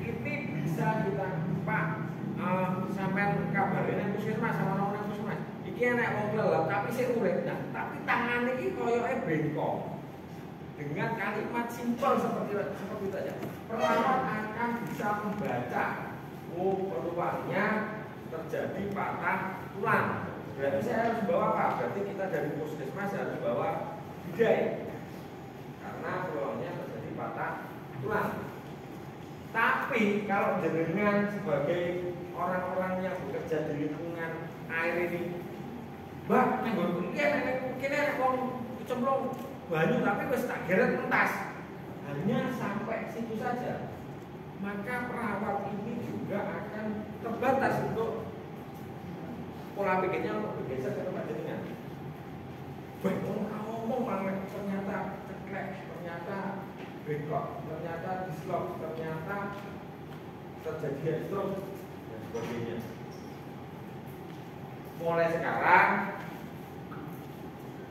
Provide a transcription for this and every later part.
ini bisa kita Pak sampean kabarin puskesmas sama orang puskesmas. Iki enek wong kelelep tapi sik urip. Nah, tapi tangane iki koyoke bengkok. Dengan kalimat simpel seperti itu saja. Perawat akan bisa membaca peluangnya terjadi patah tulang. Berarti saya harus bawa apa? Berarti kita dari puskesmas harus bawa bidai. Karena peluangnya terjadi patah tulang. Tapi kalau jenengan sebagai orang-orang yang bekerja di lingkungan air ini, Mbak, kene wong cemplung banyu tapi wis tak geret entas. Hanya sampai situ saja. Maka perawat ini juga akan terbatas untuk pola pikirnya untuk bergeser ke tempat jenengan. Baik, ngomong ternyata ceklek, ternyata bengkok, ternyata dislok, ternyata terjadi stroke dan sebagainya. Mulai sekarang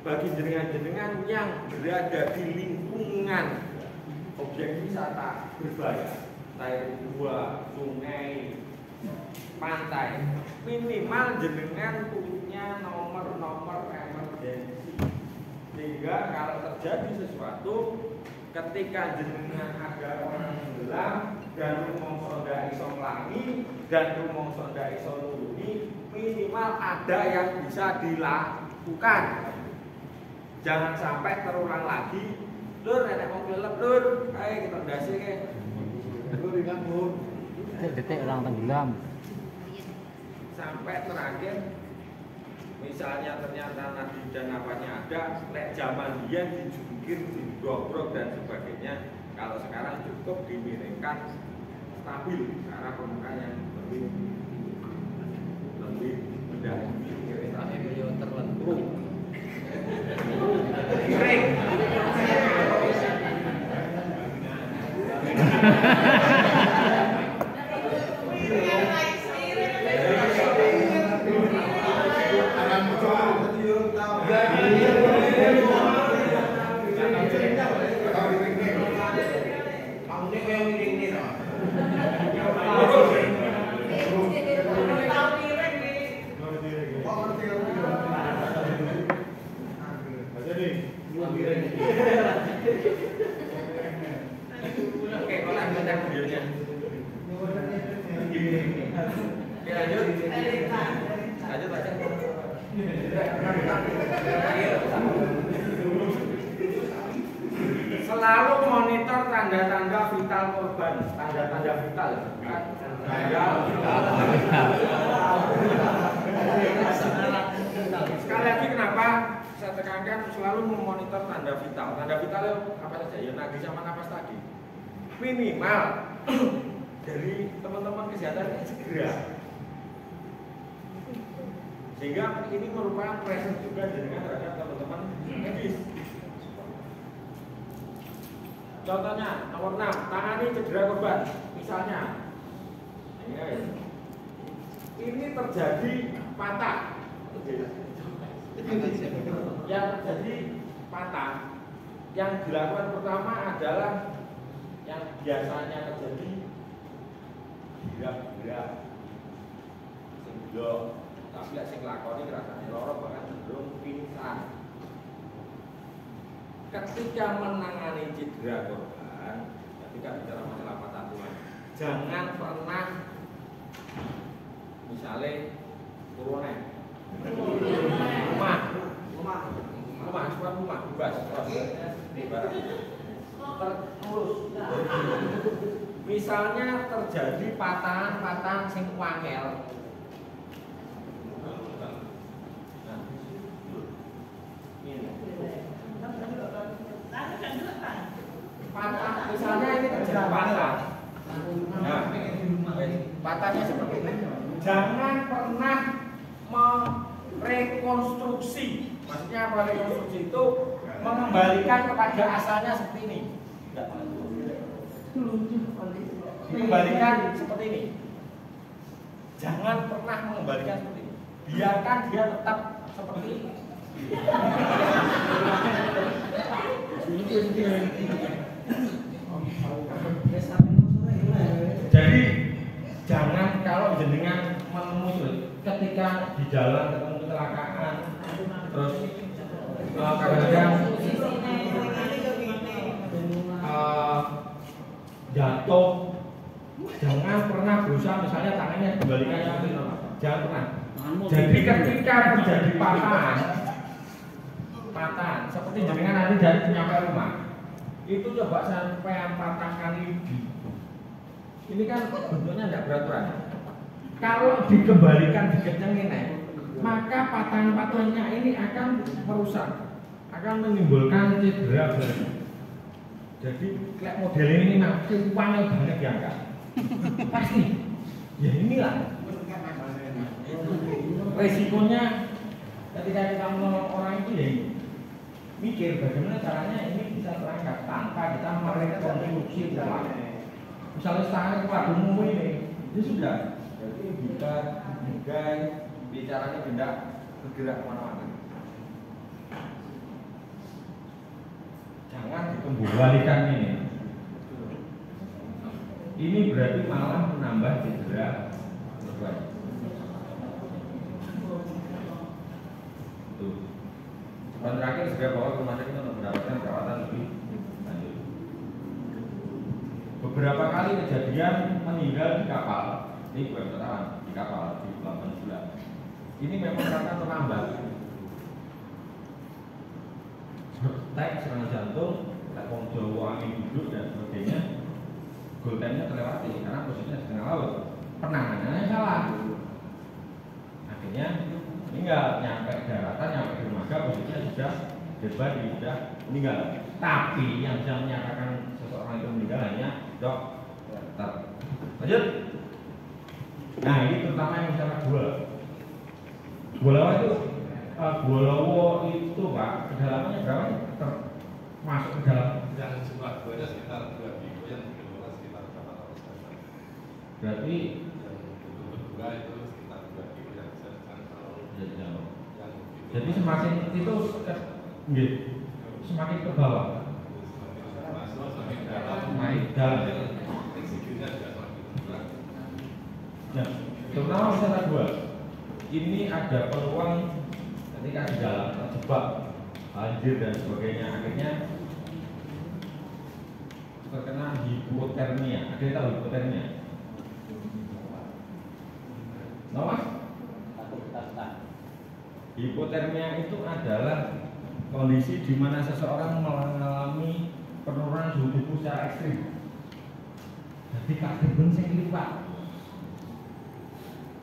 bagi jenengan-jenengan yang berada di lingkungan objek wisata berbayar, air gua, sungai, pantai, minimal jenengan punya nomor-nomor emergensi, sehingga kalau terjadi sesuatu ketika jenengan ada orang tenggelam dan rumongso ndak iso nglangi dan rumongso ndak iso nulungi, minimal ada yang bisa dilakukan. Jangan sampai terulang lagi. Lur, nenek mau kelelep, lur. Ayo kita ndase ke. Lur ingat lur. Detik orang tenggelam. Sampai terakhir misalnya ternyata nadi dan apanya ada, lek zaman dia dijungkir, digobrok dan sebagainya. Kalau sekarang cukup dimiringkan stabil karena permukaannya lebih mendahului. Kita beliau terlentur. Kering. Selalu monitor tanda-tanda vital korban, tanda-tanda vital. Sekali lagi kenapa saya tekankan selalu memonitor tanda vital. Tanda vital apa saja? Ya nadi sama napas tadi. Minimal dari teman-teman kesehatan segera. Sehingga ini merupakan pressure juga dengan terhadap teman-teman medis. Contohnya nomor 6, tangani cedera korban. Misalnya ini terjadi patah. Yang terjadi patah, yang dilakukan pertama adalah yang biasanya terjadi gerak-gerak, sehingga tapi lek sing lakoni rasane lara bahkan cenderung pingsan. Ketika menangani cedera korban, ketika bicara masalah patah tulang, jangan pernah misalnya turunan rumah bebas terus misalnya terjadi patahan sing wangel. Patah, misalnya ini terjadi patah. Nah, patahnya seperti ini. Jangan pernah merekonstruksi. Maksudnya apa rekonstruksi itu? Mengembalikan kepada asalnya seperti ini. Mengembalikan seperti ini. Jangan pernah mengembalikan seperti ini. Biarkan dia tetap seperti ini. Jadi jenengan menemukan ketika di jalan ketemu kecelakaan, terus kadang-kadang jatuh, jangan pernah berusaha misalnya tangannya kembalikan sampai jangan pernah. Jadi ketika terjadi patahan seperti jenengan nanti dari nyampe rumah itu coba sampai patahkan lidi. Ini kan bentuknya tidak beraturan. Kalau dikembalikan dikencengin, maka patahan-patahannya ini akan merusak, akan menimbulkan cedera. Jadi kayak model ini masih uangnya banyak diangkat. Pasti. Ya inilah resikonya ketika kita menolong orang itu ya mikir bagaimana caranya ini bisa terangkat tanpa kita merekonstruksi ulang. Misalnya setengah kepadunmu ini sudah. Jadi jika bicaranya tidak bergerak kemana-mana. Jangan dikembalikan ini. Ini berarti malah menambah cedera korban. Tuh. Korban terakhir segera bawa ke rumah sakit untuk mendapatkan perawatan lebih lanjut. Beberapa kali kejadian meninggal di kapal, ini bukan ketahuan di kapal di pelabuhan Sebelah. Ini memang karena terlambat. Tek serangan jantung, tek wong Jawa angin duduk dan sebagainya. Goal time-nya terlewati karena posisinya di tengah laut. Penanganannya salah. Akhirnya meninggal, nyampe daratan, nyampe dermaga, posisinya sudah bebas, sudah meninggal. Tapi yang bisa menyatakan seseorang itu meninggal hanya dokter. Lanjut. Nah ini terutama yang misalnya gua lawa itu Pak, kedalamannya berapa? Masuk ke dalam yang jumlah guanya sekitar 2 kilo, yang kedua sekitar 800 meter. berarti Yang kedua itu sekitar 2 kilo yang bisa dijangkau. Jadi semakin itu semakin ke bawah. Masuk semakin dalam, Naik dalam. eksikutnya juga semakin berat. Nah, terutama misalnya dua, ini ada peluang ketika di dalam terjebak banjir dan sebagainya, akhirnya terkena hipotermia. Ada yang tahu hipotermia? Tahu Mas? Hipotermia itu adalah kondisi di mana seseorang mengalami penurunan suhu tubuh secara ekstrim. Jadi kadang sing lipat.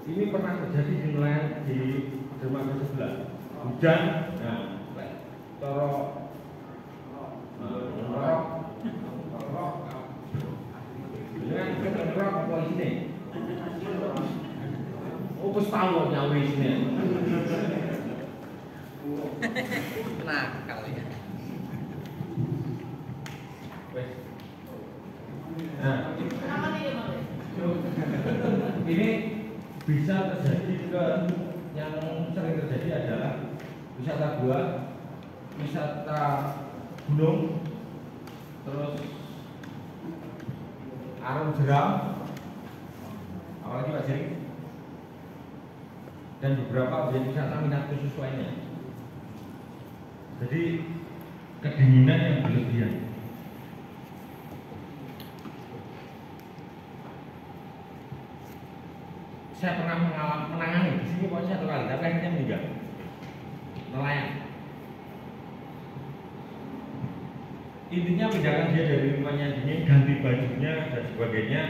Ini pernah terjadi di nelayan di dermaga sebelah. Hujan, nah, dengan apa ini? Oh, wis tahu nyawa ini. Nah, kali ya. Nah, ini bisa terjadi ke yang sering terjadi adalah wisata gua, wisata gunung, terus arung jeram, apalagi Pak Jering, dan beberapa objek wisata minat khusus lainnya. Jadi kedinginan yang berlebihan. Saya pernah menangani di sini pokoknya 1 kali, tapi akhirnya meninggal. Nelayan. Intinya pindahkan dia dari rumahnya dingin, ganti bajunya dan sebagainya,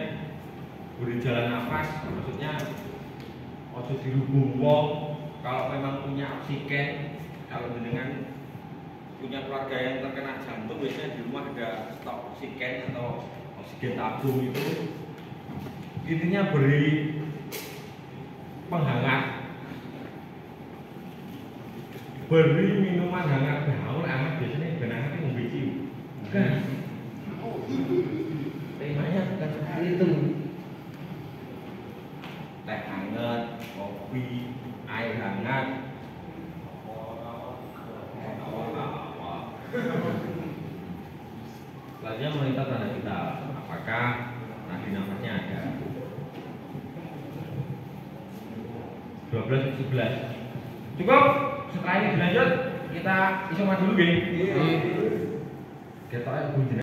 beri jalan nafas, maksudnya ojo dirubung wong. Kalau memang punya oksigen, kalau dengan punya keluarga yang terkena jantung, biasanya di rumah ada stok oksigen atau oksigen tabung itu. Intinya beri penghangat, beri minuman hangat, hangat biasanya hangat itu membeci. Bukan. Temanya bukan seperti itu. Teh hangat, kopi, air hangat. Selanjutnya meminta tanda kita, apakah nadi nafasnya ada. 12 11. Cukup. Setelah ini dilanjut kita isoman dulu gini. Iya. Kita bunyi